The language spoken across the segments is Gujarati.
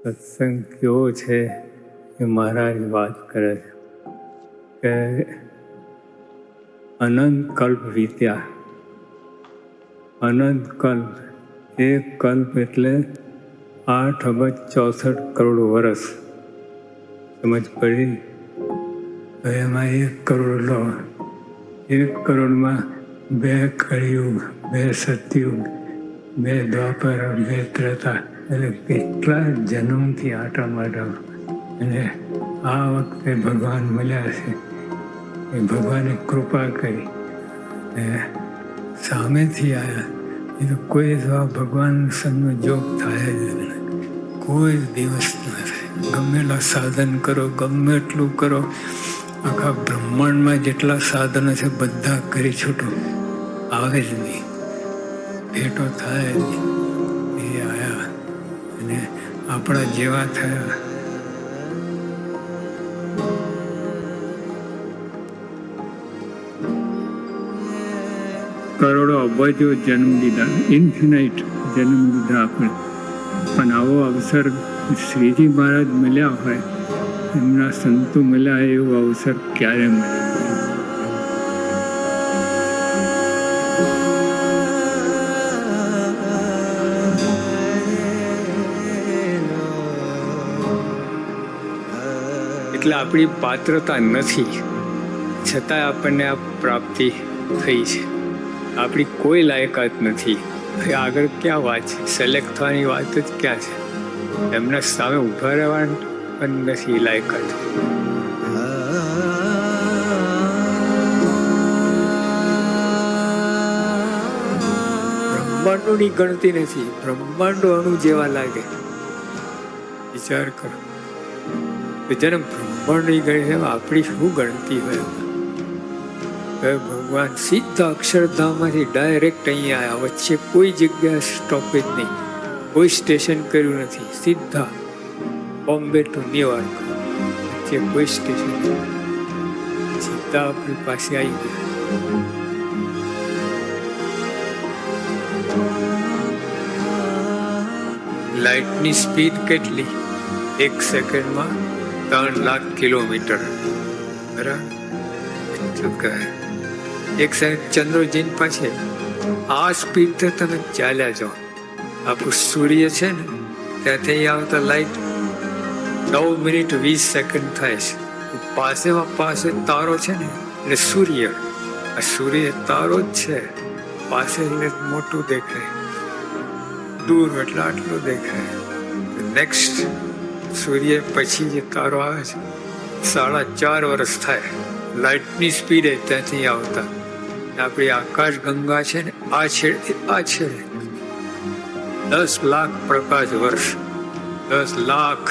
સત્સંગ કેવો છે એ મહારાજ વાત કરે છે કે અનંત કલ્પ વીત્યા. અનંત કલ્પ, એક કલ્પ એટલે 8,64 વર્ષ. સમજ પડી? એમાં 1 કરોડ લો, 1 કરોડમાં 2 કળિયુગ, 2 સતયુગ, 2 દ્વાપર, 2 ત્રેતા, એટલે કેટલા જન્મથી આટા માટા. અને આ વખતે ભગવાન મળ્યા છે. એ ભગવાને કૃપા કરી, સામેથી આવ્યા. એ તો કોઈ ભગવાન સંગનો જોગ થાય જ નહીં, કોઈ દિવસ ન થાય. ગમેલા સાધન કરો, ગમે એટલું કરો, આખા બ્રહ્માંડમાં જેટલા સાધનો છે બધા કરી છૂટો, આવે જ નહીં, ભેટો થાય જ નહીં. એ આવ્યા અને આપણા જેવા થયા. કરોડો અબજો જન્મ લીધા, ઇન્ફિનાઇટ જન્મ લીધા આપણે, પણ આવો અવસર શ્રીજી મહારાજ મળ્યા હોય, એમના સંતો મળ્યા એવો અવસર ક્યારે મળે? એટલે આપણી પાત્રતા નથી, છતાં આપણને આ પ્રાપ્તિ થઈ છે. આપણી કોઈ લાયકાત નથી. આગળ ક્યાં વાત છે? સિલેક્ટ થવાની વાત જ ક્યાં છે? એમના સામે ઊભા રહેવાની પણ નથી લાયકાત. બ્રહ્માંડોની ગણતી નથી. બ્રહ્માંડો અણુ જેવા લાગે. વિચાર કરો, જેને બ્રહ્માંડની ગણતી, આપણી શું ગણતી હોય? ભગવાન સીધા અક્ષરધામમાંથી ડાયરેક્ટ અહીંયા આવ્યા. વચ્ચે કોઈ જગ્યાએ સ્ટોપેજ નહીં, કોઈ સ્ટેશન કર્યું નથી. સીધા બોમ્બે ટુ ન્યુયોર્ક, વચ્ચે કોઈ સ્ટેશન નહીં, સીધા આપણી પાસે આવી ગયા. લાઇટની સ્પીડ કેટલી? 1 સેકન્ડમાં 3 લાખ કિલોમીટર. બરાબર? એક સાઈડ ચંદ્રજીન પાસે આ સ્પીડથી તમે ચાલ્યા જાઓ. આપણું સૂર્ય છે ને, ત્યાંથી આવતા લાઈટ 9 મિનિટ 20 સેકન્ડ થાય છે. પાસેમાં પાસે તારો છે ને, એટલે સૂર્ય. આ સૂર્ય તારો જ છે. પાસે એટલે મોટું દેખાય, દૂર એટલે આટલું દેખાય. નેક્સ્ટ સૂર્ય પછી જે તારો આવે છે 4.5 વર્ષ થાય લાઇટની સ્પીડે ત્યાંથી આવતા. આપણી આકાશ ગંગા છે ને, આ છેડે આ છેડે 10 લાખ પ્રકાશ વર્ષ, 10 લાખ.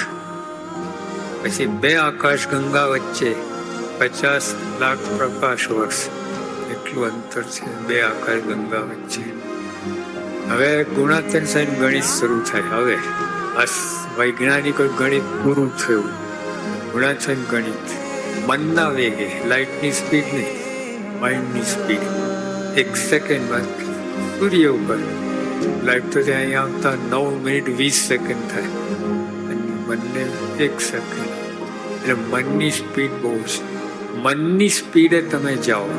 પછી 2 આકાશ ગંગા વચ્ચે 50 લાખ પ્રકાશ વર્ષ. એટલું અંતર છે 2 આકાશ ગંગા વચ્ચે. હવે ગુણાત્મક સાઈન ગણિત શરૂ થાય. હવે આ વૈજ્ઞાનિકો ગણિત પૂરું થયું. ગુણાત્મક ગણિત મનના વેગે, લાઇટની સ્પીડ નહીં, માઇન્ડની સ્પીડ. 1 સેકન્ડમાં સૂર્ય ઉપર લાઇટ તો ત્યાં અહીંયા આવતા 9 મિનિટ 20 સેકન્ડ થાય, અને બંને 1 સેકન્ડ. એટલે મનની સ્પીડ બહુ છે. મનની સ્પીડે તમે જાઓ.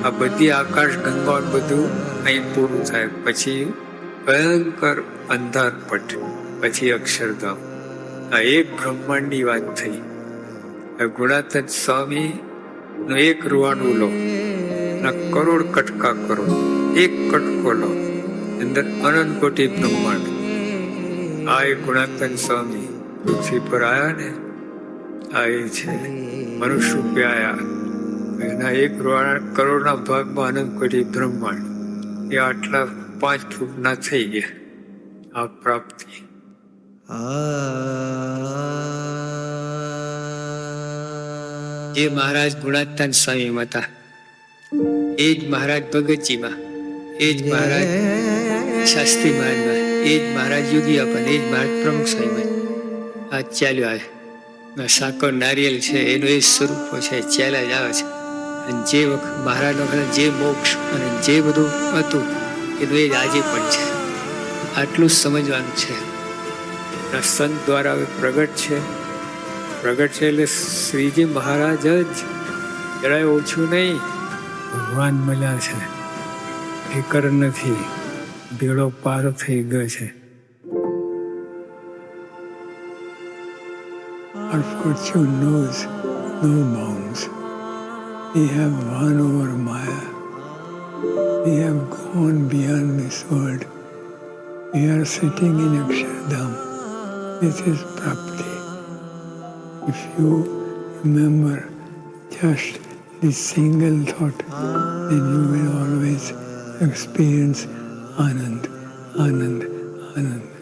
આ બધી આકાશ ગંગા બધું અહીં પૂરું થાય. પછી ભયંકર અંધારપટ, પછી અક્ષરધામ. આ એક બ્રહ્માંડની વાત થઈ. ગુણાતીત સ્વામીનો 1 રૂવાણું લો, કરોડ કટકા કરો. 1 કટકો લો, અંદર અનંત કોટી બ્રહ્માંડ. આ એક ગુણાતીત સ્વામી પૃથ્વી પર આવ્યા ને, આ એ છે મનુષ્ય રૂપે આવ્યા. એના 1 રૂવાણા કરોડના ભાગમાં અનંત કોટી બ્રહ્માંડ. એ આટલા 5 ફૂટના થઈ ગયા. આ પ્રાપ્તિ. જે મહારાજ ગુણાતીત સ્વામીમાં હતા, એ જ મહારાજ ભગતજીમાં, એ જ મહારાજ શાસ્ત્રી મહારાજમાં, એ જ મહારાજ યોગી આપન, એ જ મહારાજ પ્રમુખ સ્વામીમાં. આ ચાલ્યો આવે. સાકર નારિયેલ છે એનું એ સ્વરૂપો છે, ચાલ્યા જ આવે છે. અને જે વખત મહારાજનો જે મોક્ષ અને જે બધું હતું એનું એ જ આજે પણ છે. આટલું જ સમજવાનું છે. સંત દ્વારા હવે પ્રગટ છે એટલે શ્રીજી મહારાજ જ જરાય ઓછું નહીં, ભગવાન મળ્યા છે, ફિકર નથી, બેડો પાર થઈ ગયો છે. Our fortune knows no bounds. We have won over Maya. We have gone beyond this world. We are sitting in Akshardham. This is Prapti. If you remember just this single thought, then you will always experience Anand, Anand, Anand.